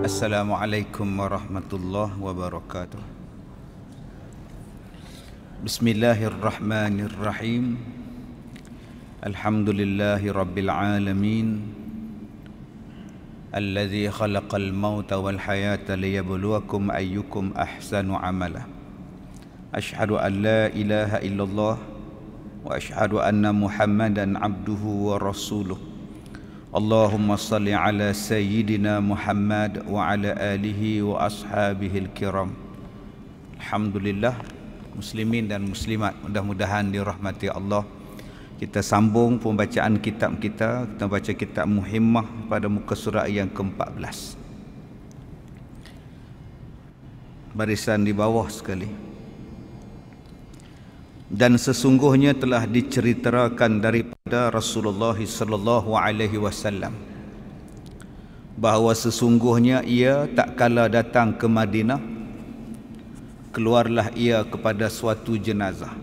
Assalamualaikum warahmatullahi wabarakatuh. Bismillahirrahmanirrahim. Alhamdulillahi rabbil alamin. Alladzi khalaqal mauta wal hayata liyabluwakum ayyukum ahsanu amala. Ashhadu an la ilaha illallah wa ashhadu anna Muhammadan abduhu wa rasuluh. Allahumma salli ala Sayyidina Muhammad wa ala alihi wa ashabihil kiram. Alhamdulillah, muslimin dan muslimat, mudah-mudahan dirahmati Allah. Kita sambung pembacaan kitab kita. Kita baca kitab Muhimmah pada muka surat yang ke-14. Barisan di bawah sekali. Dan sesungguhnya telah diceritakan daripada Rasulullah sallallahu alaihi wasallam bahawa sesungguhnya ia tak kala datang ke Madinah, keluarlah ia kepada suatu jenazah.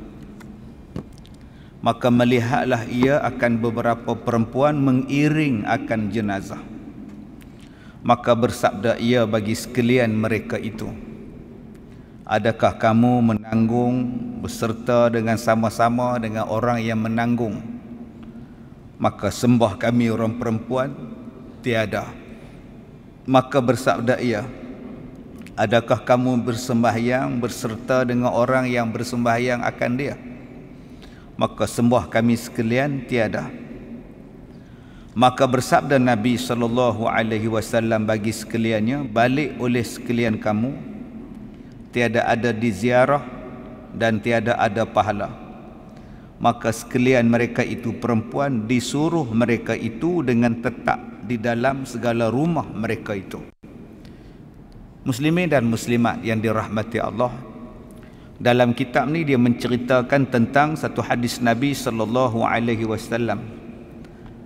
Maka melihatlah ia akan beberapa perempuan mengiring akan jenazah. Maka bersabda ia bagi sekalian mereka itu, adakah kamu menanggung beserta dengan sama-sama dengan orang yang menanggung? Maka sembah kami orang perempuan, tiada. Maka bersabda ia, adakah kamu bersembahyang berserta dengan orang yang bersembahyang akan dia? Maka sembah kami sekalian, tiada. Maka bersabda Nabi SAW bagi sekaliannya, balik oleh sekalian kamu, tiada ada di ziarah dan tiada ada pahala. Maka sekalian mereka itu perempuan disuruh mereka itu dengan tetap di dalam segala rumah mereka itu. Muslimin dan muslimat yang dirahmati Allah, dalam kitab ni dia menceritakan tentang satu hadis Nabi SAW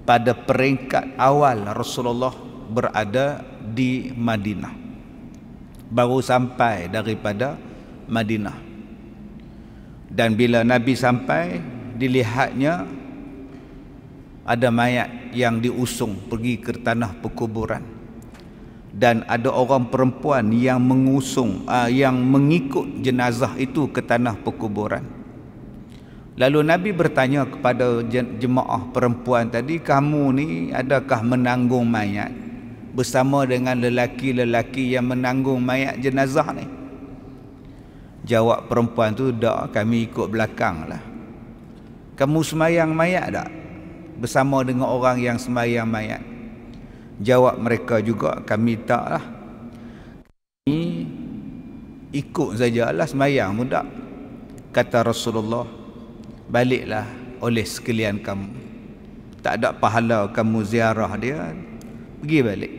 pada peringkat awal Rasulullah berada di Madinah, baru sampai daripada Madinah. Dan bila Nabi sampai, dilihatnya ada mayat yang diusung pergi ke tanah perkuburan, dan ada orang perempuan yang yang mengikut jenazah itu ke tanah perkuburan. Lalu Nabi bertanya kepada jemaah perempuan tadi, kamu ni adakah menanggung mayat bersama dengan lelaki-lelaki yang menanggung mayat jenazah ni? Jawab perempuan tu, tak, kami ikut belakang lah. Kamu semayang mayat tak bersama dengan orang yang semayang mayat? Jawab mereka juga, kami tak lah, kami ikut sajalah, semayang pun tak. Kata Rasulullah, baliklah oleh sekalian kamu, tak ada pahala kamu ziarah dia, pergi balik.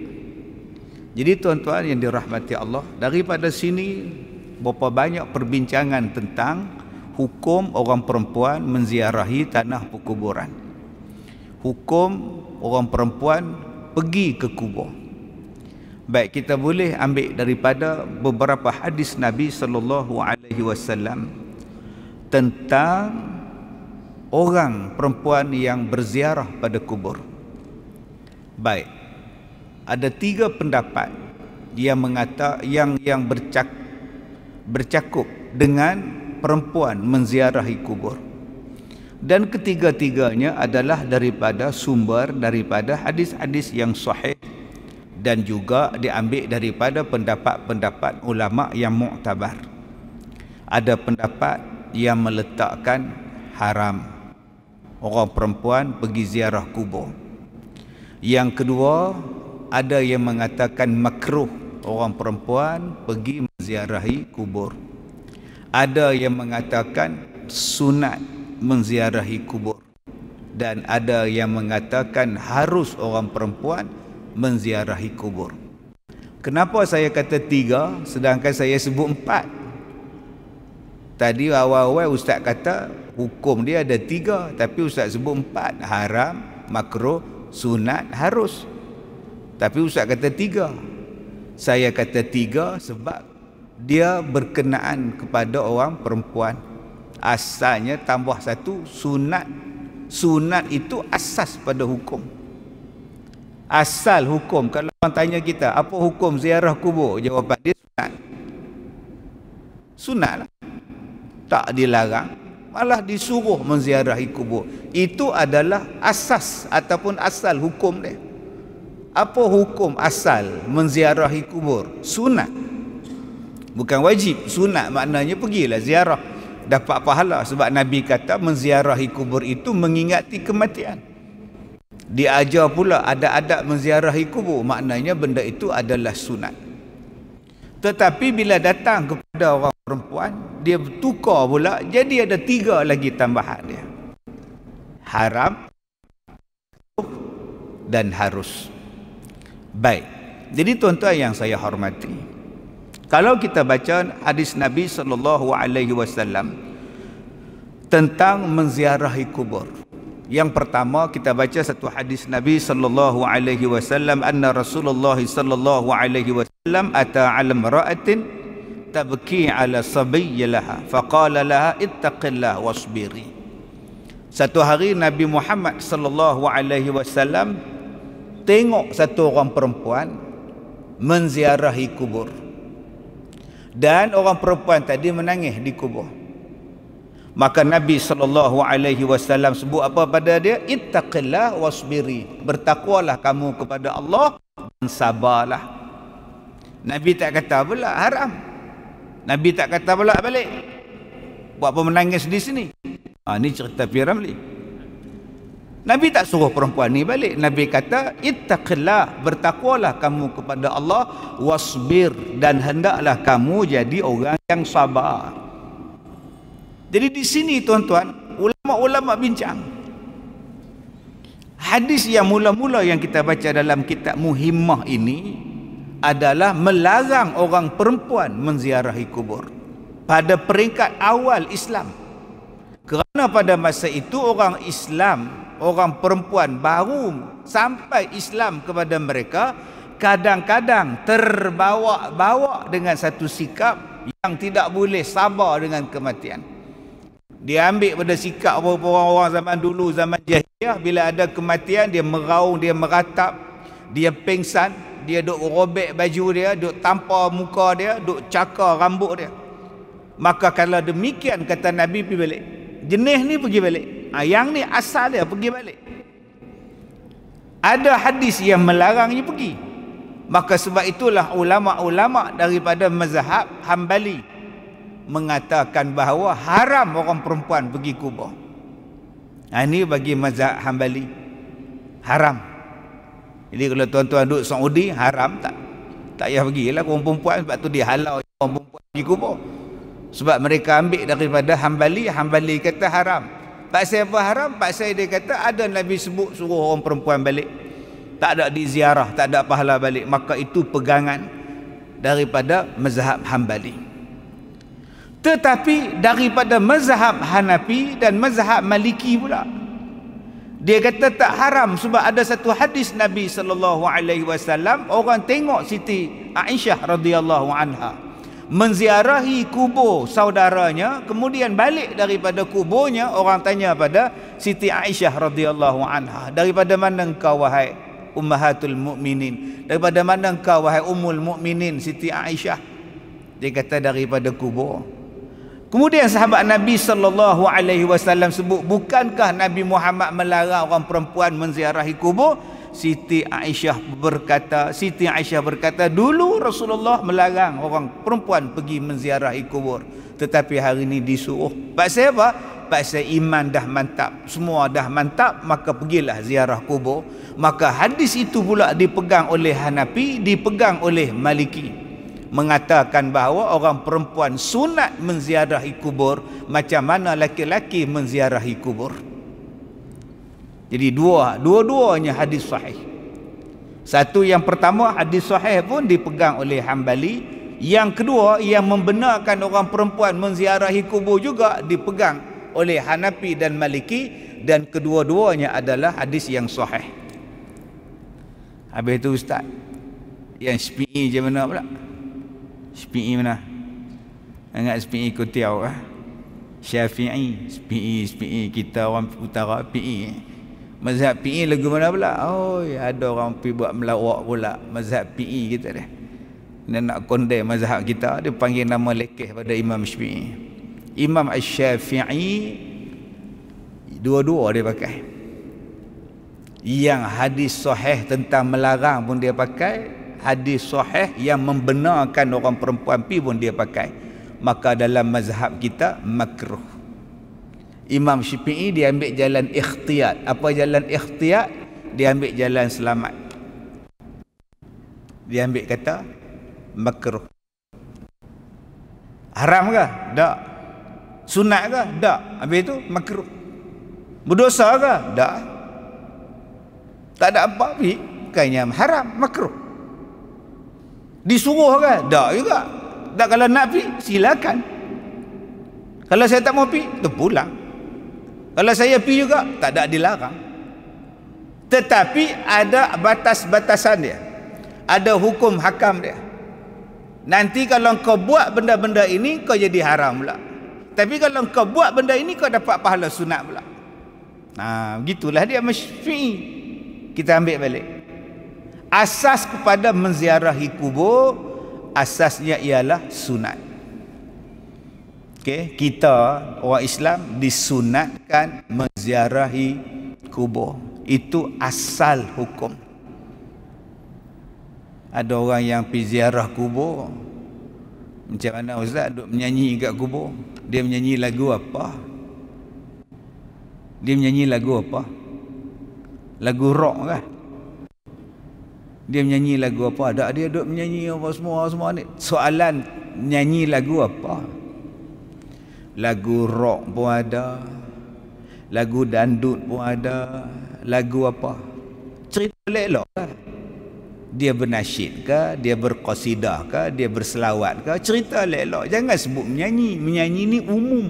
Jadi tuan-tuan yang dirahmati Allah, daripada sini berapa banyak perbincangan tentang hukum orang perempuan menziarahi tanah perkuburan, hukum orang perempuan pergi ke kubur. Baik, kita boleh ambil daripada beberapa hadis Nabi SAW tentang orang perempuan yang berziarah pada kubur. Baik, ada 3 pendapat yang bercakup dengan perempuan menziarahi kubur, dan ketiga-tiganya adalah daripada sumber daripada hadis-hadis yang sahih, dan juga diambil daripada pendapat-pendapat ulama yang muktabar. Ada pendapat yang meletakkan haram orang perempuan pergi ziarah kubur. Yang kedua, ada yang mengatakan makruh orang perempuan pergi menziarahi kubur. Ada yang mengatakan sunat menziarahi kubur, dan ada yang mengatakan harus orang perempuan menziarahi kubur. Kenapa saya kata 3 sedangkan saya sebut 4? Tadi awal-awal Ustaz kata hukum dia ada 3, tapi Ustaz sebut 4, haram, makruh, sunat, harus. Tapi Ustaz kata 3. Saya kata 3 sebab dia berkenaan kepada orang perempuan. Asalnya tambah 1 sunat. Sunat itu asas pada hukum. Asal hukum, kalau orang tanya kita, apa hukum ziarah kubur? Jawapan dia sunat. Sunat lah. Tak dilarang, malah disuruh menziarahi kubur. Itu adalah asas ataupun asal hukum dia. Apa hukum asal menziarahi kubur? Sunat. Bukan wajib, sunat maknanya pergilah ziarah. Dapat pahala sebab Nabi kata menziarahi kubur itu mengingati kematian. Diajar pula ada adab menziarahi kubur, maknanya benda itu adalah sunat. Tetapi bila datang kepada orang perempuan, dia bertukar pula, jadi ada 3 lagi tambahan dia. Haram dan harus. Baik. Jadi tuan-tuan yang saya hormati, kalau kita baca hadis Nabi SAW tentang menziarahi kubur, yang pertama kita baca satu hadis Nabi SAW, anna Rasulullah SAW ata ala imra'atin tabki ala sabiyyi laha faqala laha ittaqillah wasbiri. Satu hari Nabi Muhammad SAW tengok satu orang perempuan menziarahi kubur, dan orang perempuan tadi menangis di kubur. Maka Nabi SAW sebut apa pada dia? Ittaqillah wasbiri. Bertakwalah kamu kepada Allah dan sabarlah. Nabi tak kata pula haram. Nabi tak kata pula balik. Buat apa menangis di sini? Ni cerita P.Ramlee. Nabi tak suruh perempuan ni balik. Nabi kata ittaqillah, bertakwalah kamu kepada Allah, wasbir, dan hendaklah kamu jadi orang yang sabar. Jadi di sini tuan-tuan, ulama-ulama bincang. Hadis yang mula-mula yang kita baca dalam kitab Muhimmah ini adalah melarang orang perempuan menziarahi kubur pada peringkat awal Islam. Kerana pada masa itu orang Islam, orang perempuan baru sampai Islam kepada mereka, kadang-kadang terbawa-bawa dengan satu sikap yang tidak boleh sabar dengan kematian. Dia ambil pada sikap orang-orang zaman dulu, zaman jahiliyah, bila ada kematian dia meraung, dia meratap, dia pengsan, dia duk robek baju dia, duk tampar muka dia, duk cakar rambut dia. Maka kalau demikian kata Nabi, pergi balik. Jenis ni pergi balik. Yang ni asal dia pergi balik. Ada hadis yang melarangnya pergi. Maka sebab itulah ulama-ulama daripada mazhab Hambali mengatakan bahawa haram orang perempuan pergi kubur. Ini bagi mazhab Hambali, haram. Jadi kalau tuan-tuan duduk Saudi, haram tak payah pergilah orang perempuan, sebab tu dia halau orang perempuan pergi kubur. Sebab mereka ambil daripada Hambali, Hambali kata haram. Pasal apa haram? Pasal dia kata ada Nabi sebut suruh orang perempuan balik, tak ada diziarah, tak ada pahala balik. Maka itu pegangan daripada mazhab Hambali. Tetapi daripada mazhab Hanafi dan mazhab Maliki pula, dia kata tak haram, sebab ada satu hadis Nabi SAW, orang tengok Siti Aisyah radhiyallahu anha menziarahi kubur saudaranya, kemudian balik daripada kuburnya, orang tanya pada Siti Aisyah radhiyallahu anha, daripada mana engkau wahai ummahatul mukminin, daripada mana engkau wahai ummul mukminin Siti Aisyah? Dia kata daripada kubur. Kemudian sahabat Nabi SAW sebut, bukankah Nabi Muhammad melarang orang perempuan menziarahi kubur? Siti Aisyah berkata, dulu Rasulullah melarang orang perempuan pergi menziarahi kubur, tetapi hari ini disuruh. Pasal apa? Pasal iman dah mantap, semua dah mantap, maka pergilah ziarah kubur. Maka hadis itu pula dipegang oleh Hanafi, dipegang oleh Maliki, mengatakan bahawa orang perempuan sunat menziarahi kubur macam mana laki-laki menziarahi kubur. Jadi dua-duanya hadis sahih. Satu, yang pertama hadis sahih pun dipegang oleh Hambali. Yang kedua, yang membenarkan orang perempuan menziarahi kubur juga dipegang oleh Hanafi dan Maliki, dan kedua-duanya adalah hadis yang sahih. Habis itu ustaz, yang SPI je mana pula? SPI mana? Ingat SPI Kutiau Syafi'i, SPI kita orang utara PI. Mazhab PE lagu mana pula? Oh, ada orang pergi buat melawak pula mazhab PE kita dia. Dia nak condemn mazhab kita, dia panggil nama lekeh pada Imam Syafi'i. Imam Asy-Syafi'i dua-dua dia pakai. Yang hadis sahih tentang melarang pun dia pakai, hadis sahih yang membenarkan orang perempuan pi pun dia pakai. Maka dalam mazhab kita makruh. Imam Syafi'i dia ambil jalan ikhtiyat. Apa jalan ikhtiyat? Dia ambil jalan selamat. Dia ambil kata makruh. Haram ke? Tak. Sunat ke? Tak. Habis itu makruh. Berdosa ke? Tak. Tak ada apa pi. Bukannya haram, makruh. Disuruh ke? Tak juga. Tak, kalau nak pi silakan. Kalau saya tak mau pi, terpulang. Kalau saya pi juga tak ada dilarang. Tetapi ada batas-batasan dia. Ada hukum hakam dia. Nanti kalau kau buat benda-benda ini, kau jadi haram pula. Tapi kalau kau buat benda ini, kau dapat pahala sunat pula. Nah, begitulah dia Syafi'i. Kita ambil balik. Asas kepada menziarahi kubur, asasnya ialah sunat. Okay, kita orang Islam disunatkan menziarahi kubur. Itu asal hukum. Ada orang yang pergi ziarah kubur, macam mana ustaz duk menyanyi kat kubur? Dia menyanyi lagu apa? Dia menyanyi lagu apa? Lagu rock kan? Dia menyanyi lagu apa? Ada dia duk menyanyi apa semua ni. Soalan, nyanyi lagu apa? Lagu rock pun ada, lagu dandut pun ada, lagu apa? Cerita elok lah. Dia bernasyid ke, dia berqasidah ke, dia berselawat ke, cerita elok. Jangan sebut menyanyi. Menyanyi ni umum.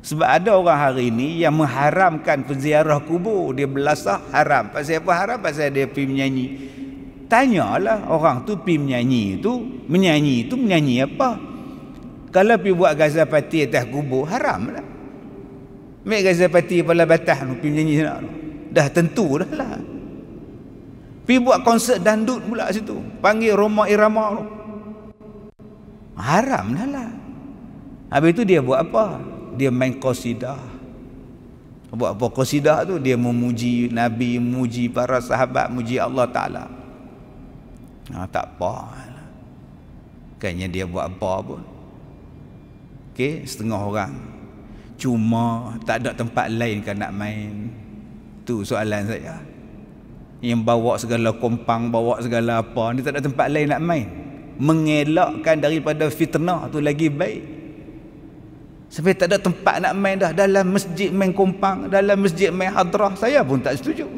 Sebab ada orang hari ni yang mengharamkan penziarah kubur. Dia belasah haram. Pasal apa haram? Pasal dia pergi menyanyi. Tanyalah orang tu pergi menyanyi tu menyanyi apa? Kalau pergi buat gazapati atas kubur, haram lah. Ambil gazapati kepala batah tu, pergi menyanyi sana tu. Dah tentu dah lah. Pergi buat konsert dandut pula situ. Panggil Roma Irama tu. Haram dah lah. Habis tu dia buat apa? Dia main qasidah. Buat apa qasidah tu? Dia memuji Nabi, memuji para sahabat, memuji Allah Ta'ala. Tak apa. Kayaknya dia buat apa pun. Okey, setengah orang. Cuma tak ada tempat lain kan nak main. Tu soalan saya. Yang bawa segala kompang, bawa segala apa, ni tak ada tempat lain nak main. Mengelakkan daripada fitnah tu lagi baik. Sampai tak ada tempat nak main dah. Dalam masjid main kompang, dalam masjid main hadrah, saya pun tak setuju.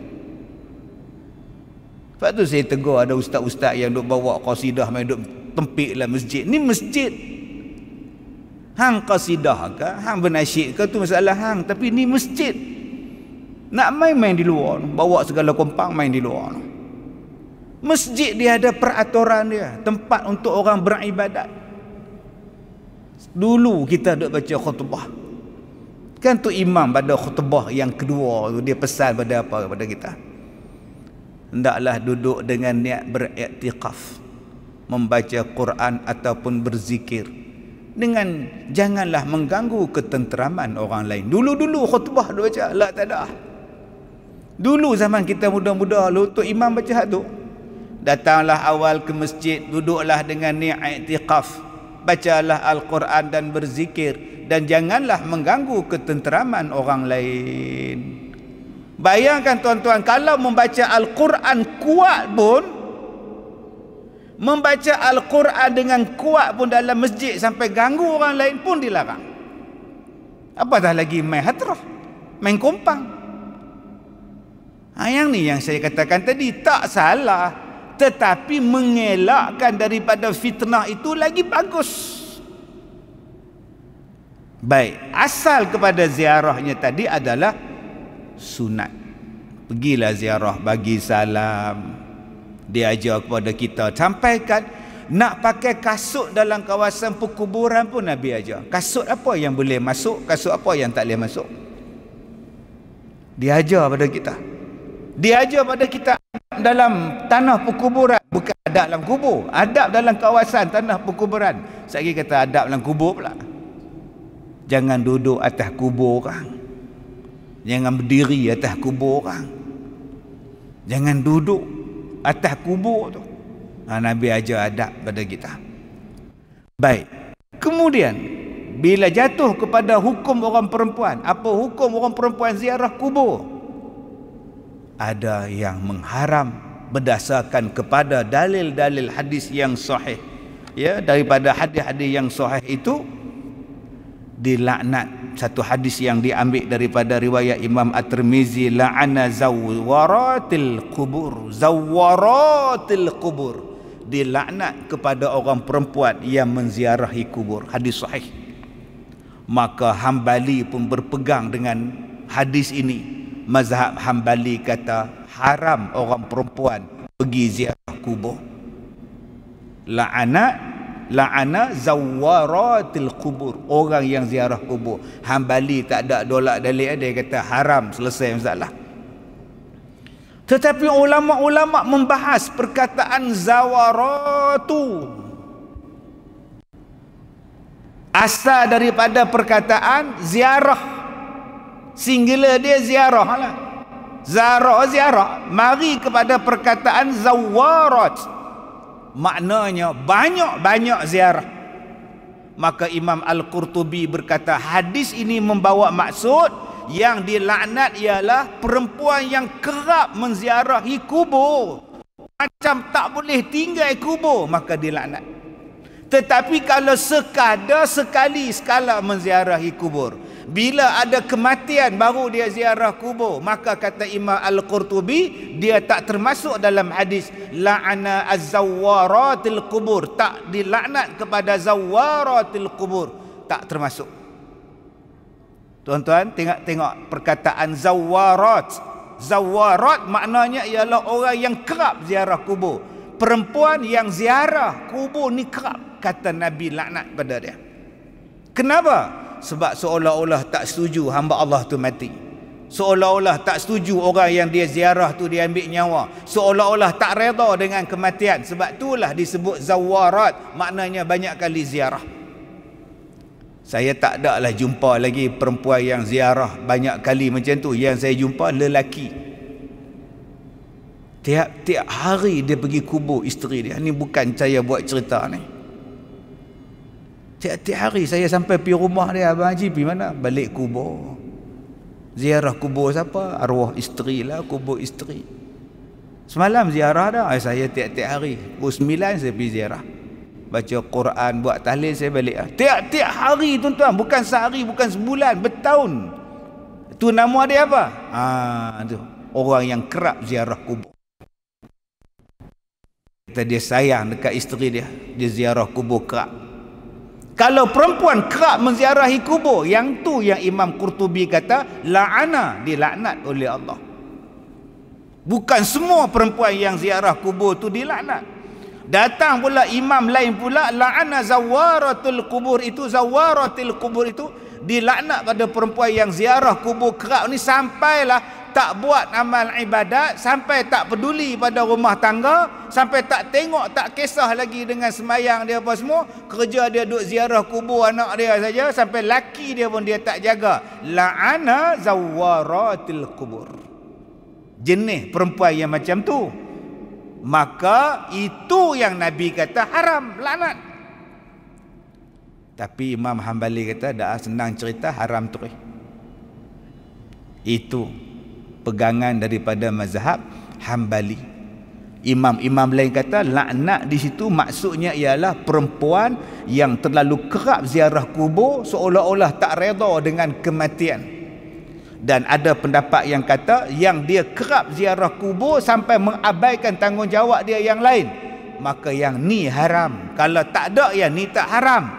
Sebab tu saya tegur ada ustaz-ustaz yang duk bawa qasidah main duk tempik lah masjid. Ni masjid. Hang qasidah ke, hang bernasyid ke, tu masalah hang. Tapi ni masjid. Nak main-main di luar, bawa segala kompang main di luar. Masjid dia ada peraturan dia, tempat untuk orang beribadat. Dulu kita duk baca khutbah. Kan tu imam pada khutbah yang kedua tu dia pesan pada apa kepada kita? Hendaklah duduk dengan niat beriktikaf, membaca Quran ataupun berzikir. Dengan janganlah mengganggu ketenteraman orang lain. Dulu-dulu khutbah dia baca, lah tak ada. Dulu zaman kita muda-muda, tu imam baca tu. Datanglah awal ke masjid, duduklah dengan niat i'tikaf, bacalah Al-Quran dan berzikir, dan janganlah mengganggu ketenteraman orang lain. Bayangkan tuan-tuan, kalau membaca Al-Quran kuat pun, membaca Al-Quran dengan kuat pun dalam masjid sampai ganggu orang lain pun dilarang. Apatah lagi main hadrah, main kompang. Yang ni yang saya katakan tadi, tak salah, tetapi mengelakkan daripada fitnah itu lagi bagus. Baik, asal kepada ziarahnya tadi adalah sunat. Pergilah ziarah, bagi salam, dia ajar kepada kita. Sampaikan nak pakai kasut dalam kawasan perkuburan pun Nabi ajar. Kasut apa yang boleh masuk, kasut apa yang tak boleh masuk. Dia ajar pada kita. Dia ajar pada kita dalam tanah perkuburan, bukan adab dalam kubur, adab dalam kawasan tanah perkuburan. Saya kata adab dalam kubur pula. Jangan duduk atas kubur orang. Jangan berdiri atas kubur orang. Jangan duduk atas kubur tu. Nabi ajar adab pada kita. Baik. Kemudian bila jatuh kepada hukum orang perempuan, apa hukum orang perempuan ziarah kubur? Ada yang mengharam berdasarkan kepada dalil-dalil hadis yang sahih. Ya, daripada hadis-hadis yang sahih itu dilaknat. Satu hadis yang diambil daripada riwayat Imam At-Tirmizi, la'ana zawwaratil qubur. Zawwaratil qubur, dilaknat kepada orang perempuan yang menziarahi kubur. Hadis sahih. Maka Hambali pun berpegang dengan hadis ini. Mazhab Hambali kata haram orang perempuan pergi ziarah kubur. La'ana zawwaratil qubur, orang yang ziarah kubur. Hambali tak ada dolak dalil, dia kata haram, selesai masalah. Tetapi ulama-ulama membahas perkataan zawaratu. Asal daripada perkataan ziarah, singular dia ziarah lah. Ziarah, mari kepada perkataan zawarat, maknanya banyak-banyak ziarah. Maka Imam Al-Qurtubi berkata hadis ini membawa maksud yang dilaknat ialah perempuan yang kerap menziarahi kubur, macam tak boleh tinggal kubur, maka dilaknat. Tetapi kalau sekali sekala menziarahi kubur, bila ada kematian baru dia ziarah kubur, maka kata Imam Al-Qurtubi dia tak termasuk dalam hadis la'ana az-zawwaratil qubur, tak dilaknat kepada zawwaratil qubur, tak termasuk. Tuan-tuan tengok perkataan zawwarat. Zawwarat maknanya ialah orang yang kerap ziarah kubur. Perempuan yang ziarah kubur ni kerap, kata Nabi laknat pada dia. Kenapa? Sebab seolah-olah tak setuju hamba Allah tu mati. Seolah-olah tak setuju orang yang dia ziarah tu dia ambil nyawa. Seolah-olah tak redha dengan kematian. Sebab itulah disebut zawarat, maknanya banyak kali ziarah. Saya tak ada lah jumpa lagi perempuan yang ziarah banyak kali macam tu. Yang saya jumpa lelaki, tiap-tiap hari dia pergi kubur isteri dia. Ni bukan saya buat cerita ni. Tiap-tiap hari saya sampai pergi rumah dia, Abang Haji pergi mana? Balik kubur. Ziarah kubur siapa? Arwah isteri lah, kubur isteri. Semalam ziarah dah. Saya tiap-tiap hari pukul 9 saya pergi ziarah. Baca Quran, buat tahlil, saya balik. Tiap-tiap hari tuan-tuan, bukan sehari, bukan sebulan, bertahun. Itu nama dia apa? Tu orang yang kerap ziarah kubur. Kata dia sayang dekat isteri dia, dia ziarah kubur kerap. Kalau perempuan kerap menziarahi kubur, yang tu yang Imam Qurtubi kata la'ana, dilaknat oleh Allah. Bukan semua perempuan yang ziarah kubur tu dilaknat. Datang pula imam lain pula la'ana zawaratul kubur, itu zawaratil kubur itu dilaknat pada perempuan yang ziarah kubur kerap ni, sampailah tak buat amal ibadat, sampai tak peduli pada rumah tangga, sampai tak tengok, tak kisah lagi dengan semayang dia apa semua, kerja dia duduk ziarah kubur anak dia saja, sampai laki dia pun dia tak jaga. La'ana zawaratil kubur, jenis perempuan yang macam tu, maka itu yang Nabi kata haram, laknat. Tapi Imam Hambali kata dah senang cerita, haram terus. Itu pegangan daripada mazhab Hambali. Imam-imam lain kata laknat di situ maksudnya ialah perempuan yang terlalu kerap ziarah kubur, seolah-olah tak redha dengan kematian. Dan ada pendapat yang kata yang dia kerap ziarah kubur sampai mengabaikan tanggungjawab dia yang lain, maka yang ni haram. Kalau tak ada yang ni tak haram.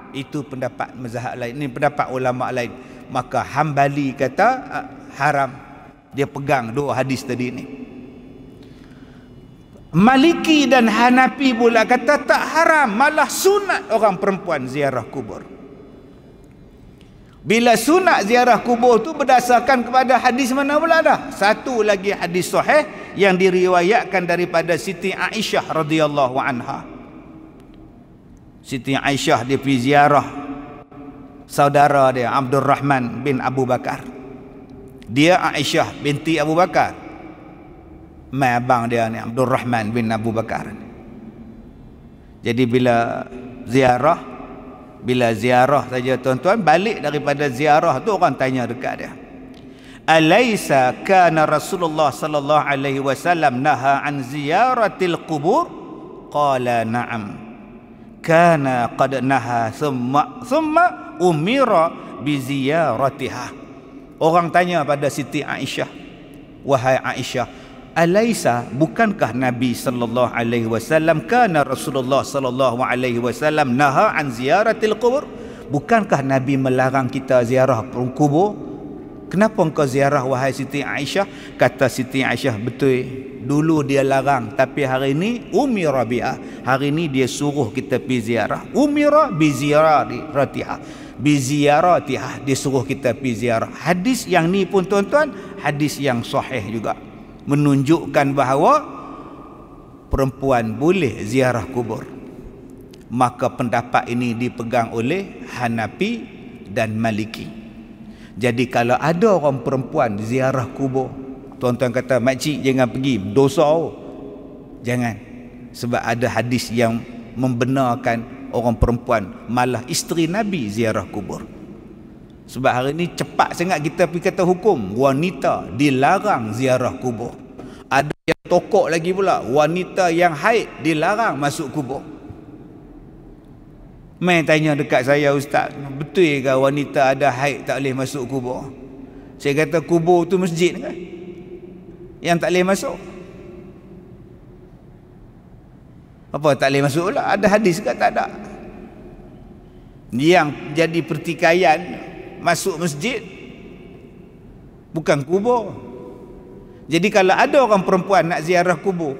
Itu pendapat mazhab lain, ini pendapat ulama lain. Maka Hambali kata haram. Dia pegang dua hadis tadi ni. Maliki dan Hanafi pula kata tak haram, malah sunat orang perempuan ziarah kubur. Bila sunat ziarah kubur tu berdasarkan kepada hadis mana pula dah? Satu lagi hadis sahih yang diriwayatkan daripada Siti Aisyah radhiyallahu anha. Siti Aisyah dia pergi ziarah saudara dia Abdul Rahman bin Abu Bakar. Dia Aisyah binti Abu Bakar. Mai abang dia ni Abdul Rahman bin Abu Bakar. Jadi bila ziarah saja tuan-tuan, balik daripada ziarah tu orang tanya dekat dia, alaisa kana Rasulullah sallallahu alaihi wasallam naha an ziyaratil qubur? Qala na'am, kana qad naha thumma umira bi ziyaratiha. Orang tanya pada Siti Aisyah, wahai Aisyah, alaisa, bukankah Nabi sallallahu alaihi wasallam, kana Rasulullah sallallahu alaihi wasallam naha an ziyaratil qubur? Bukankah Nabi melarang kita ziarah kubur? Kenapa engkau ziarah wahai Siti Aisyah? Kata Siti Aisyah, betul, dulu dia larang, tapi hari ini umira biha, hari ini dia suruh kita pergi ziarah. Umira bi ziyaratiha, biziaratiha, dia suruh kita pergi ziarah. Hadis yang ni pun tuan-tuan, hadis yang sahih juga, menunjukkan bahawa perempuan boleh ziarah kubur. Maka pendapat ini dipegang oleh Hanafi dan Maliki. Jadi kalau ada orang perempuan ziarah kubur, tuan-tuan kata, makcik jangan pergi, dosa. Jangan. Sebab ada hadis yang membenarkan orang perempuan, malah isteri Nabi ziarah kubur. Sebab hari ni cepat sangat kita pergi kata hukum wanita dilarang ziarah kubur. Ada yang tokok lagi pula, wanita yang haid dilarang masuk kubur. Mai tanya dekat saya, ustaz, betul ke wanita ada haid tak boleh masuk kubur? Saya kata, kubur tu masjid ke yang tak boleh masuk? Apa tak boleh masuk pula? Ada hadis ke? Tak ada. Yang jadi pertikaian masuk masjid bukan kubur. Jadi kalau ada orang perempuan nak ziarah kubur,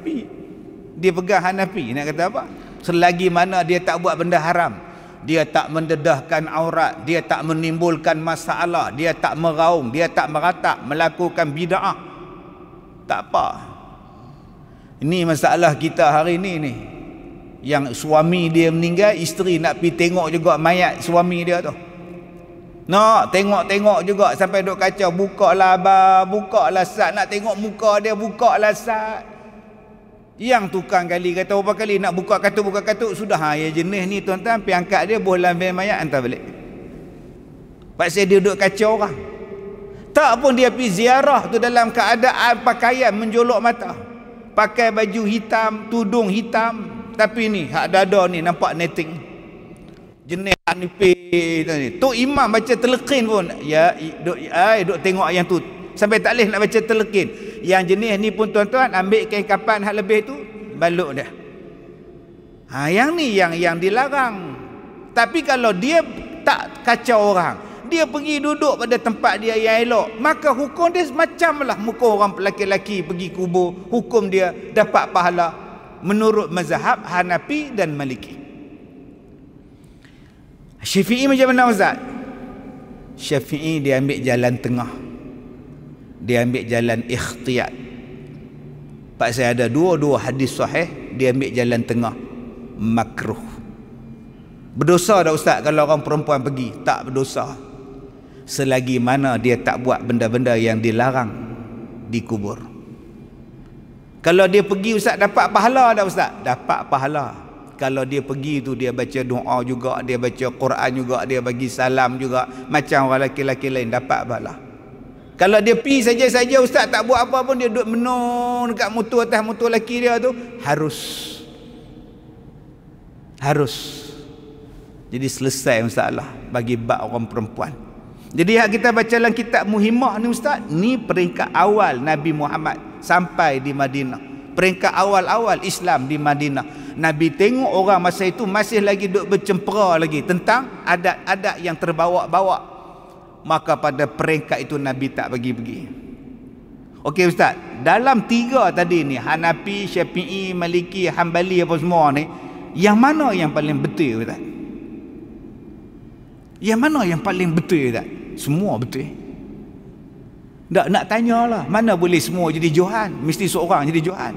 dia pegang Hanafi, nak kata apa? Selagi mana dia tak buat benda haram, dia tak mendedahkan aurat, dia tak menimbulkan masalah, dia tak meraung, dia tak meratak, melakukan bid'ah, tak apa. Ini masalah kita hari ini ni. Yang suami dia meninggal, isteri nak pergi tengok juga mayat suami dia tu. Nak tengok-tengok juga sampai duk kacau, bukalah abah, bukalah sat, nak tengok muka dia, bukalah sat. Yang tukang kali kata berapa kali nak buka katuk, sudah ya jenis ni tuan-tuan, pergi angkat dia, bohlam van mayat, hantar balik. Pasal dia duk kacau orang. Tak pun dia pergi ziarah tu dalam keadaan pakaian menjolok mata, pakai baju hitam, tudung hitam, tapi ni hak dada ni nampak netting, jenis nipis ni. Tu imam baca telekin pun ya, duk tengok yang tu sampai tak boleh nak baca telekin. Yang jenis ni pun tuan-tuan, ambil kain kapan hak lebih tu, balut dia. Yang ni yang dilarang. Tapi kalau dia tak kacau orang, dia pergi duduk pada tempat dia yang elok, maka hukum dia macamlah muka orang lelaki-lelaki pergi kubur, hukum dia dapat pahala menurut mazhab Hanafi dan Maliki. Syafi'i macam mana ustaz? Syafi'i dia ambil jalan tengah, dia ambil jalan ikhtiyat. Pasal ada dua-dua hadis sahih, dia ambil jalan tengah, makruh. Berdosa tak ustaz kalau orang perempuan pergi? Tak berdosa, selagi mana dia tak buat benda-benda yang dilarang di kubur. Kalau dia pergi ustaz, dapat pahala tak ustaz? Dapat pahala. Kalau dia pergi tu, dia baca doa juga, dia baca Quran juga, dia bagi salam juga, macam orang lelaki-lelaki lain, dapat pahala. Kalau dia pergi saja-saja ustaz, tak buat apa pun, dia duduk menung dekat motor, atas motor lelaki dia tu, harus. Jadi selesai masalah bagi bab orang perempuan. Jadi hak kita baca dalam kitab Muhimmah ni ustaz, ni peringkat awal Nabi Muhammad sampai di Madinah, peringkat awal-awal Islam di Madinah. Nabi tengok orang masa itu masih lagi duk bercempera lagi tentang adat-adat yang terbawa-bawa, maka pada peringkat itu Nabi tak bagi pergi. Okey ustaz, dalam tiga tadi ni, Hanafi, Syafi'i, Maliki, Hambali apa semua ni, yang mana yang paling betul ustaz? Yang mana yang paling betul ustaz? Semua betul. Tak nak tanyalah, mana boleh semua jadi Johan, mesti seorang jadi Johan.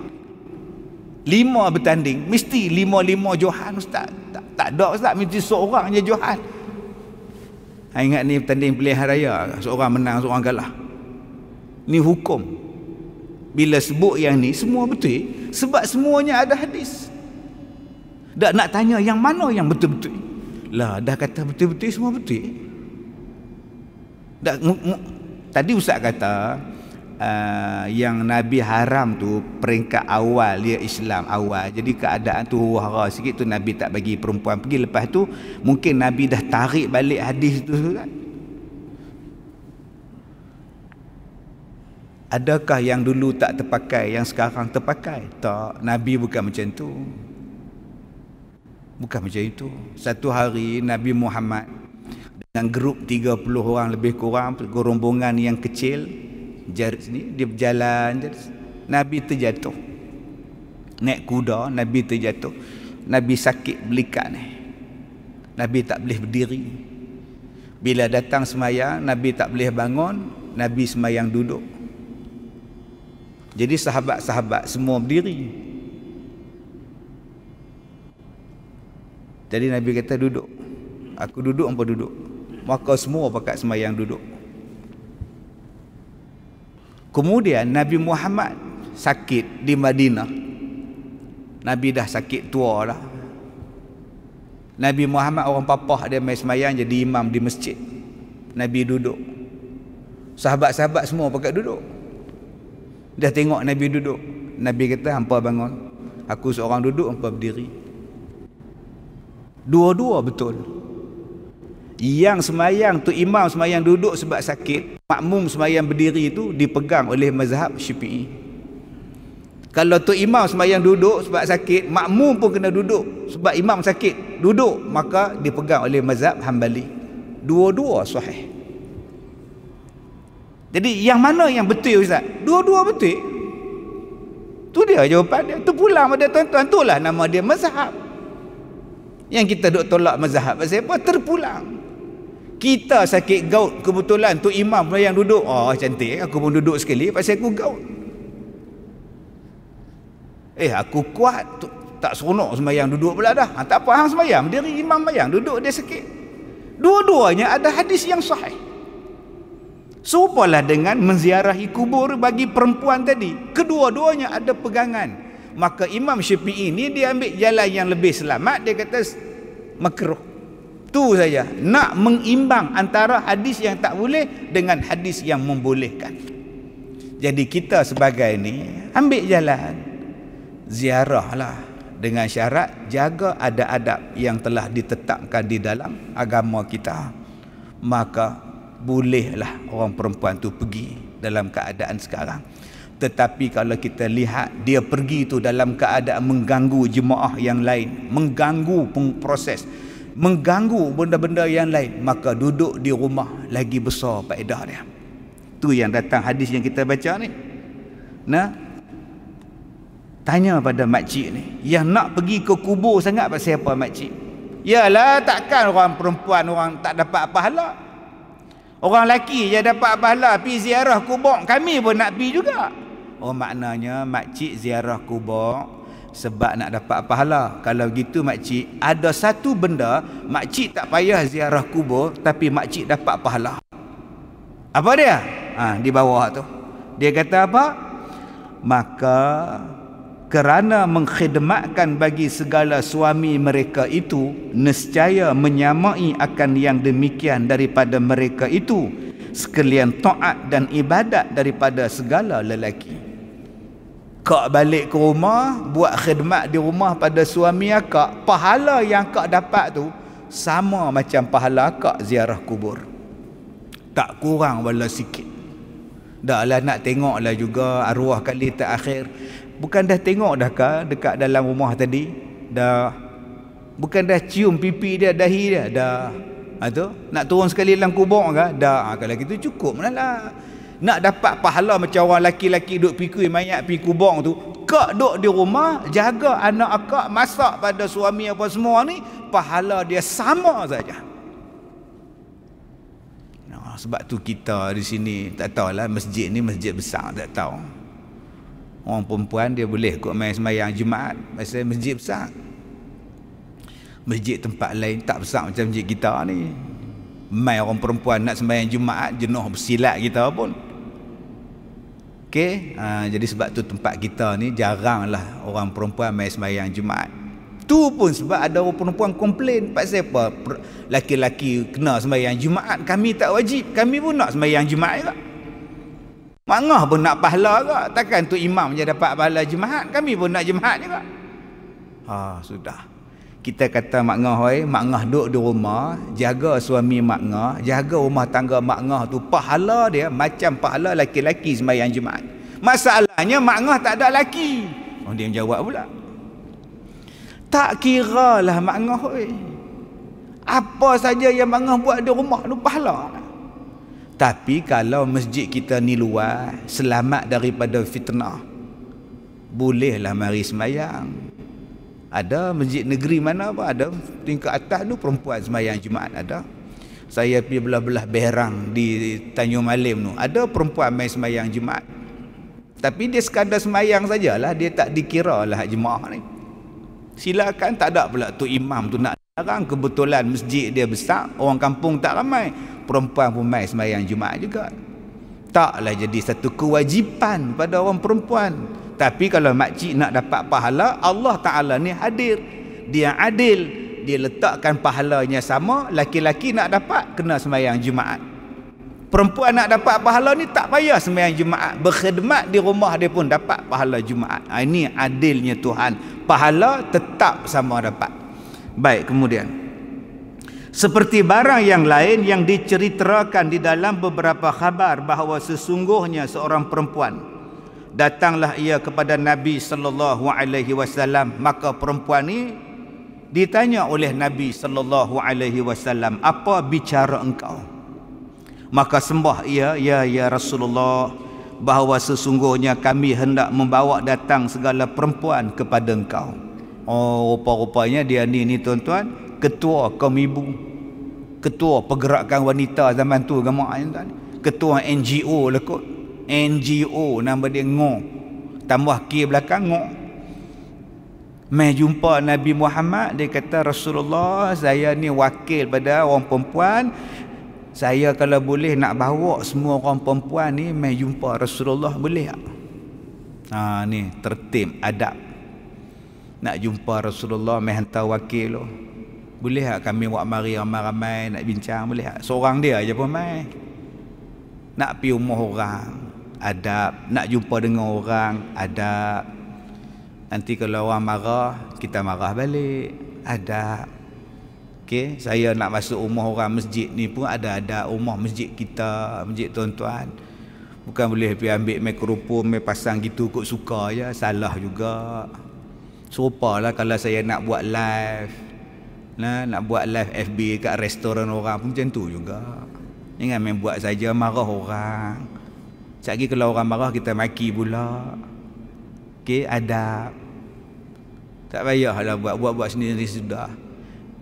5 bertanding, mesti 5 Johan ustaz. Tak ada ustaz, mesti seorang je Johan. Ingat ni bertanding pilihan raya, seorang menang, seorang kalah. Ni hukum. Bila sebut yang ni semua betul, sebab semuanya ada hadis. Tak nak tanya yang mana yang betul-betul. Lah dah kata betul-betul semua betul. Tadi ustaz kata yang Nabi haram tu peringkat awal dia Islam awal. Jadi keadaan tu huru-hara sikit tu Nabi tak bagi perempuan pergi. Lepas tu mungkin Nabi dah tarik balik hadis tu kan. Adakah yang dulu tak terpakai yang sekarang terpakai? Tak, Nabi bukan macam tu. Bukan macam itu. Satu hari Nabi Muhammad dengan grup 30 orang lebih kurang, rombongan yang kecil, sini dia berjalan, Nabi terjatuh. Naik kuda, Nabi terjatuh. Nabi sakit belikat ni. Nabi tak boleh berdiri. Bila datang semayang, Nabi tak boleh bangun, Nabi semayang duduk. Jadi sahabat-sahabat semua berdiri. Jadi Nabi kata duduk. Aku duduk, hampa duduk. Maka semua pakat semayang duduk. Kemudian Nabi Muhammad sakit di Madinah. Nabi dah sakit tua lah. Nabi Muhammad orang papah dia main semayang jadi imam di masjid. Nabi duduk. Sahabat-sahabat semua pakat duduk. Dah tengok Nabi duduk. Nabi kata hampa bangun. Aku seorang duduk, hampa berdiri. Dua-dua betul. Yang semayang tu imam semayang duduk sebab sakit, makmum semayang berdiri itu dipegang oleh mazhab Syafi'i. Kalau tu imam semayang duduk sebab sakit, makmum pun kena duduk sebab imam sakit, duduk, maka dipegang oleh mazhab Hambali. Dua-dua sahih. Jadi yang mana yang betul ustaz? Dua-dua betul. Tu dia jawapan dia. Tu pulang pada tuan-tuan, itulah nama dia mazhab. Yang kita duk tolak mazhab pasal apa? Terpulang. Kita sakit gout kebetulan tu imam yang duduk. Oh cantik, aku pun duduk sekali pasal aku gout. Aku kuat tu, tak seronok sembahyang duduk pula dah. Tak apa hang sembahyang, berdiri imam sembahyang, duduk dia sakit. Dua-duanya ada hadis yang sahih. Serupalah dengan menziarahi kubur bagi perempuan tadi. Kedua-duanya ada pegangan. Maka Imam Syafi'i ni dia ambil jalan yang lebih selamat. Dia kata makruh. Tu saja. Nak mengimbang antara hadis yang tak boleh dengan hadis yang membolehkan. Jadi kita sebagai ni ambil jalan ziarah lah, dengan syarat jaga adab-adab yang telah ditetapkan di dalam agama kita. Maka bolehlah orang perempuan tu pergi dalam keadaan sekarang. Tetapi kalau kita lihat dia pergi tu dalam keadaan mengganggu jemaah yang lain, mengganggu proses, mengganggu benda-benda yang lain, maka duduk di rumah lagi besar faedah dia. Tu yang datang hadis yang kita baca ni. Nah, tanya pada makcik ni, yang nak pergi ke kubur sangat pasal apa makcik? Yalah, takkan orang perempuan orang tak dapat pahala. Orang lelaki je dapat pahala pergi ziarah kubur, kami pun nak pergi juga. Oh maknanya makcik ziarah kubur sebab nak dapat pahala. Kalau gitu makcik, ada satu benda makcik tak payah ziarah kubur tapi makcik dapat pahala. Apa dia? Di bawah tu. Dia kata apa? Maka kerana mengkhidmatkan bagi segala suami mereka itu, nescaya menyamai akan yang demikian daripada mereka itu, sekalian taat dan ibadat daripada segala lelaki. Kak balik ke rumah, buat khidmat di rumah pada suami akak, pahala yang kak dapat tu sama macam pahala akak ziarah kubur. Tak kurang wala sikit. Dah lah nak tengoklah juga arwah kali terakhir. Bukan dah tengok dah ke dekat dalam rumah tadi? Dah. Bukan dah cium pipi dia, dahi dia? Dah. Tu nak turun sekali dalam kubur ke? Dah. Kalau gitu cukup lah. Nak dapat pahala macam orang laki-laki duk pikul mayat pi kubur tu, kak duk di rumah jaga anak akak, masak pada suami apa semua ni, pahala dia sama saja. Sebab tu kita di sini tak tahulah, masjid ni masjid besar tak tahu. Orang perempuan dia boleh kot main sembahyang Jumaat pasal masjid besar. Masjid tempat lain tak besar macam masjid kita ni. Mai orang perempuan nak sembahyang Jumaat jenuh bersilat kita pun. Okey, jadi sebab tu tempat kita ni jaranglah orang perempuan mai sembahyang Jumaat. Tu pun sebab ada orang perempuan komplain pasal apa laki-laki kena sembahyang Jumaat, kami tak wajib, kami pun nak sembahyang Jumaat juga. Mangah pun nak pahala juga, takkan tu imam je dapat pahala Jumaat, kami pun nak Jumaat juga. Sudah. Kita kata mak ngah duduk di rumah, jaga suami mak ngah, jaga rumah tangga mak ngah tu, pahala dia macam pahala laki-laki sembahyang Jumaat. Masalahnya mak ngah tak ada laki. Dia jawab pula, tak kira lah mak ngah, apa saja yang mak ngah buat di rumah tu pahala. Tapi kalau masjid kita ni luas, selamat daripada fitnah, bolehlah mari sembahyang. Ada masjid negeri mana apa, ada tingkat atas tu perempuan sembahyang Jumaat ada. Saya pergi belah-belah Berang di Tanjung Malim tu, ada perempuan main sembahyang Jumaat. Tapi dia sekadar sembahyang sajalah, dia tak dikira lah jemaah ni. Silakan, tak ada pula tu imam tu nak larang. Kebetulan masjid dia besar, orang kampung tak ramai, perempuan pun main sembahyang Jumaat juga. Taklah jadi satu kewajipan pada orang perempuan. Tapi kalau makcik nak dapat pahala, Allah Ta'ala ni hadir. Dia adil. Dia letakkan pahalanya sama. Laki-laki nak dapat, kena sembahyang Jumaat. Perempuan nak dapat pahala ni tak payah sembahyang Jumaat. Berkhidmat di rumah dia pun dapat pahala Jumaat. Ini adilnya Tuhan. Pahala tetap sama dapat. Baik, kemudian. Seperti barang yang lain yang diceritakan di dalam beberapa khabar bahawa sesungguhnya seorang perempuan datanglah ia kepada Nabi sallallahu alaihi wasallam, maka perempuan ni ditanya oleh Nabi sallallahu alaihi wasallam, apa bicara engkau? Maka sembah ia, ya Rasulullah, bahawa sesungguhnya kami hendak membawa datang segala perempuan kepada engkau. Rupa-rupanya dia ni tuan-tuan, ketua kaum ibu, ketua pergerakan wanita zaman tu, ketua NGO lah kot. NGO nama dia Ngo, tambah K belakang Ngo. Mai jumpa Nabi Muhammad, dia kata, Rasulullah, saya ni wakil pada orang perempuan, saya kalau boleh nak bawa semua orang perempuan ni mai jumpa Rasulullah, boleh tak? Ni tertib adab. Nak jumpa Rasulullah mai hantar wakil lo, boleh tak kami buat mari ramai-ramai nak bincang, boleh tak? Seorang dia aja pun mai. Nak pergi rumah orang, adab. Nak jumpa dengan orang, adab. Nanti kalau orang marah, kita marah balik, adab. Okey, saya nak masuk rumah orang masjid ni pun ada adab. Rumah masjid kita, masjid tuan-tuan, bukan boleh pergi ambil mikrofon, mai pasang gitu kok suka je, salah juga. Serupalah kalau saya nak buat live, nak buat live FB kat restoran orang pun macam tu juga. Jangan main buat saja marah orang. Sekejap lagi kalau orang marah kita maki pula. Okey, adab. Tak payahlah buat sendiri sudah.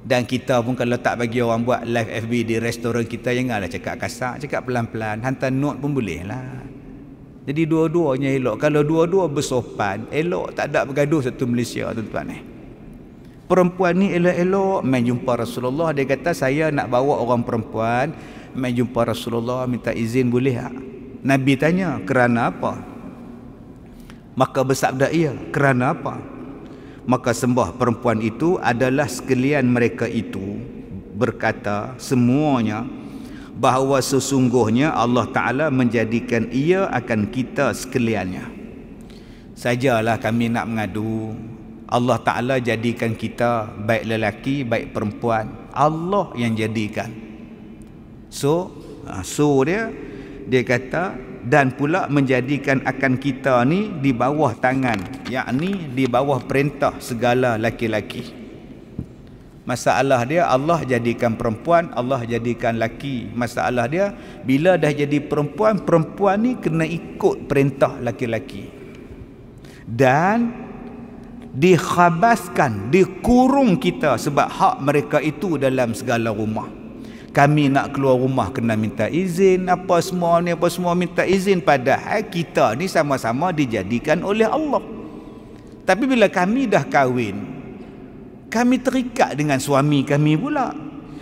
Dan kita pun kalau tak bagi orang buat live FB di restoran kita, janganlah cakap kasar, cakap pelan-pelan, hantar note pun boleh lah. Jadi dua-duanya elok. Kalau dua-dua bersopan, elok, tak ada bergaduh satu Malaysia tuan-tuan ni. Perempuan ni elok-elok main jumpa Rasulullah, dia kata saya nak bawa orang perempuan main jumpa Rasulullah, minta izin boleh tak? Nabi tanya, kerana apa? Maka bersabda ia, kerana apa? Maka sembah perempuan itu adalah sekalian mereka itu berkata semuanya bahawa sesungguhnya Allah Ta'ala menjadikan ia akan kita sekaliannya. Sajalah kami nak mengadu, Allah Ta'ala jadikan kita, baik lelaki baik perempuan, Allah yang jadikan. So dia kata, dan pula menjadikan akan kita ni di bawah tangan, yakni di bawah perintah segala laki-laki. Masalah dia Allah jadikan perempuan, Allah jadikan laki. Masalah dia bila dah jadi perempuan, perempuan ni kena ikut perintah laki-laki. Dan dikhabaskan, dikurung kita sebab hak mereka itu dalam segala rumah. Kami nak keluar rumah kena minta izin, apa semua minta izin, padahal kita ni sama-sama dijadikan oleh Allah. Tapi bila kami dah kahwin, kami terikat dengan suami kami pula,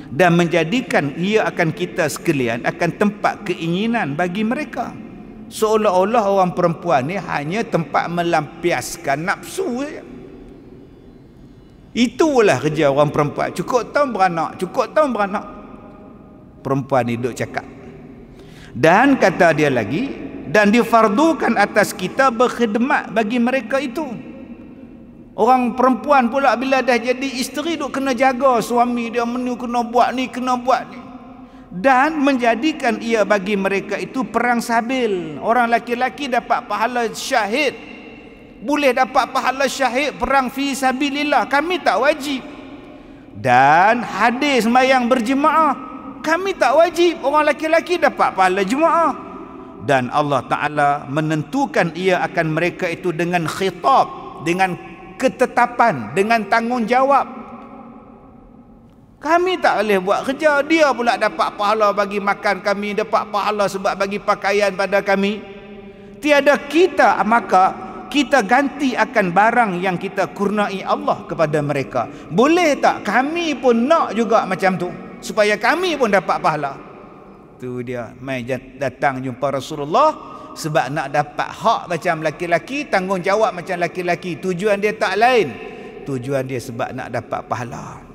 dan menjadikan ia akan kita sekalian akan tempat keinginan bagi mereka. Seolah-olah orang perempuan ni hanya tempat melampiaskan nafsu saja. Itulah kerja orang perempuan. Cukup tahun beranak. Perempuan ni duk cakap. Dan kata dia lagi, dan difardukan atas kita berkhidmat bagi mereka itu. Orang perempuan pula bila dah jadi isteri duk kena jaga suami dia, menu kena buat ni. Dan menjadikan ia bagi mereka itu perang sabil. Orang laki-laki dapat pahala syahid, boleh dapat pahala syahid perang fi sabilillah. Kami tak wajib. Dan hadis sembahyang berjemaah, kami tak wajib. Orang laki-laki dapat pahala jemaah. Dan Allah Ta'ala menentukan ia akan mereka itu dengan khitab, dengan ketetapan, dengan tanggungjawab. Kami tak boleh buat kerja, dia pula dapat pahala bagi makan kami, dapat pahala sebab bagi pakaian pada kami. Tiada kita, maka kita ganti akan barang yang kita kurnai Allah kepada mereka. Boleh tak kami pun nak juga macam tu, supaya kami pun dapat pahala? Tu dia, mai datang jumpa Rasulullah sebab nak dapat hak macam laki-laki, tanggungjawab macam laki-laki. Tujuan dia tak lain, tujuan dia sebab nak dapat pahala.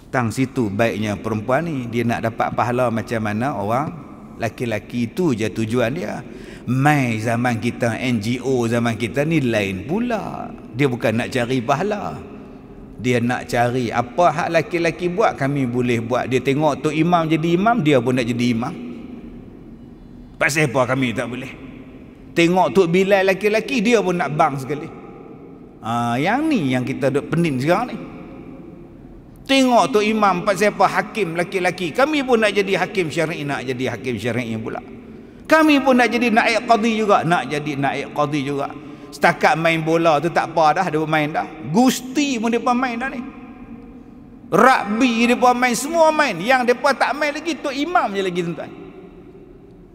Tang situ baiknya perempuan ni, dia nak dapat pahala macam mana orang laki-laki, itu je tujuan dia. Mai zaman kita, NGO zaman kita ni lain pula. Dia bukan nak cari pahala, dia nak cari apa hak laki-laki buat kami boleh buat. Dia tengok Tok Imam jadi imam, dia pun nak jadi imam. Pasal apa kami tak boleh? Tengok Tok Bilal laki-laki, dia pun nak bang sekali. Yang ni yang kita duk pening sekarang ni. Tengok Tok Imam, pasal apa hakim laki-laki, kami pun nak jadi hakim syar'i, nak jadi hakim syar'i pula. Kami pun nak jadi naib qadi juga, nak jadi naib qadi juga. Setakat main bola tu tak apa dah, dia pun main dah. Gusti pun dia pun main dah ni. Rugby dia pun main, semua main. Yang dia pun tak main lagi Tok Imam je lagi tuan-tuan.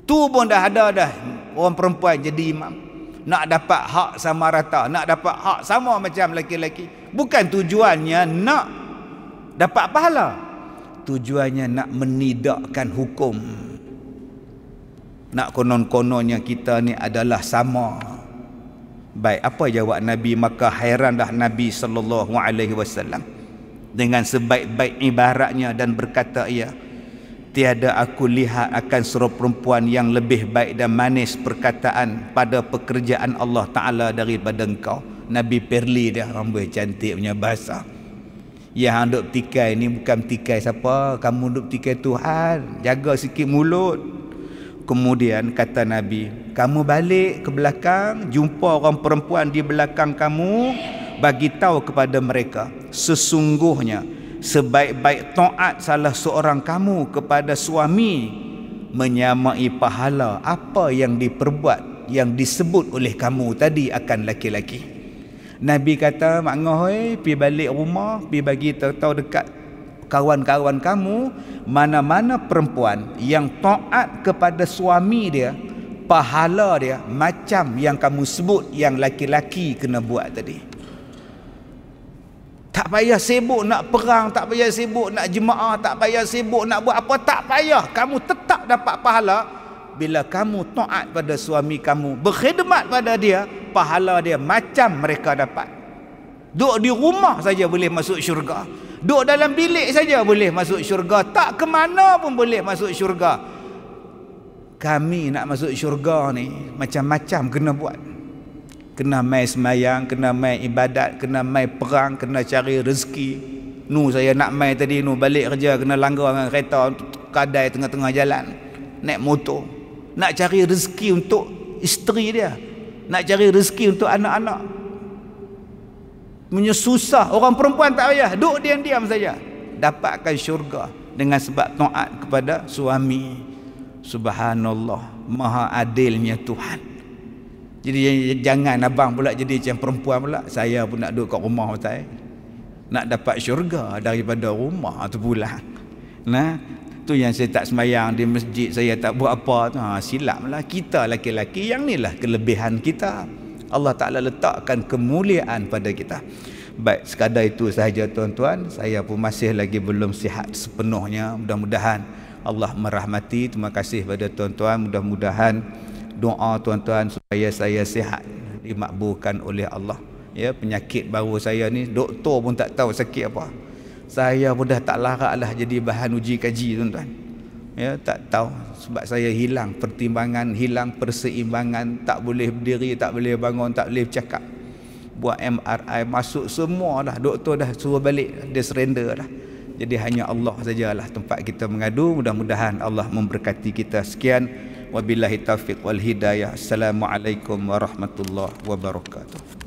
Tu pun dah ada dah orang perempuan jadi imam. Nak dapat hak sama rata, nak dapat hak sama macam laki-laki. Bukan tujuannya nak dapat pahala, tujuannya nak menidakkan hukum. Nak konon-kononnya kita ni adalah sama. Baik, apa jawab Nabi? Maka hairanlah Nabi SAW dengan sebaik-baik ibaratnya dan berkata ia, tiada aku lihat akan seorang perempuan yang lebih baik dan manis perkataan pada pekerjaan Allah Ta'ala daripada engkau. Nabi perli dia, rambut cantik punya bahasa. Yang duk tikai ni bukan tikai siapa, kamu duk tikai Tuhan, jaga sikit mulut. Kemudian kata Nabi, kamu balik ke belakang, jumpa orang perempuan di belakang kamu, bagi tahu kepada mereka, sesungguhnya sebaik-baik taat salah seorang kamu kepada suami menyamai pahala apa yang diperbuat, yang disebut oleh kamu tadi akan laki-laki. Nabi kata, mak ngoi, pi balik rumah, pi bagi tahu dekat kawan-kawan kamu, mana-mana perempuan yang taat kepada suami dia, pahala dia macam yang kamu sebut yang laki-laki kena buat tadi. Tak payah sibuk nak perang, tak payah sibuk nak jemaah, tak payah sibuk nak buat apa, tak payah. Kamu tetap dapat pahala bila kamu taat pada suami kamu, berkhidmat pada dia, pahala dia macam mereka dapat. Duduk di rumah saja boleh masuk syurga, duduk dalam bilik saja boleh masuk syurga, tak ke mana pun boleh masuk syurga. Kami nak masuk syurga ni macam-macam kena buat. Kena mai semayang, kena mai ibadat, kena mai perang, kena cari rezeki. Saya nak mai tadi, balik kerja kena langgar dengan kereta kadai tengah-tengah jalan, naik motor. Nak cari rezeki untuk isteri dia, nak cari rezeki untuk anak-anak. Susah. Orang perempuan tak payah, duduk diam-diam saja, dapatkan syurga dengan sebab taat kepada suami. Subhanallah, maha adilnya Tuhan. Jadi jangan abang pula jadi macam perempuan pula, saya pun nak duduk kat rumah, nak dapat syurga daripada rumah tu pula. Nah, tu yang saya tak semayang di masjid, saya tak buat apa tu. Silaplah kita laki-laki, yang inilah kelebihan kita. Allah Ta'ala letakkan kemuliaan pada kita. Baik, sekadar itu sahaja tuan-tuan. Saya pun masih lagi belum sihat sepenuhnya. Mudah-mudahan Allah merahmati. Terima kasih pada tuan-tuan. Mudah-mudahan doa tuan-tuan supaya saya sihat dimakbulkan oleh Allah. Ya, penyakit baru saya ni, doktor pun tak tahu sakit apa. Saya pun dah tak larat lah jadi bahan uji kaji tuan-tuan. Ya, tak tahu sebab saya hilang pertimbangan, hilang perseimbangan, tak boleh berdiri, tak boleh bangun, tak boleh bercakap. Buat MRI masuk semua dah, doktor dah suruh balik, dia surrender dah. Jadi hanya Allah sajalah tempat kita mengadu. Mudah-mudahan Allah memberkati kita. Sekian, wabillahi taufiq wal hidayah. Assalamualaikum warahmatullahi wabarakatuh.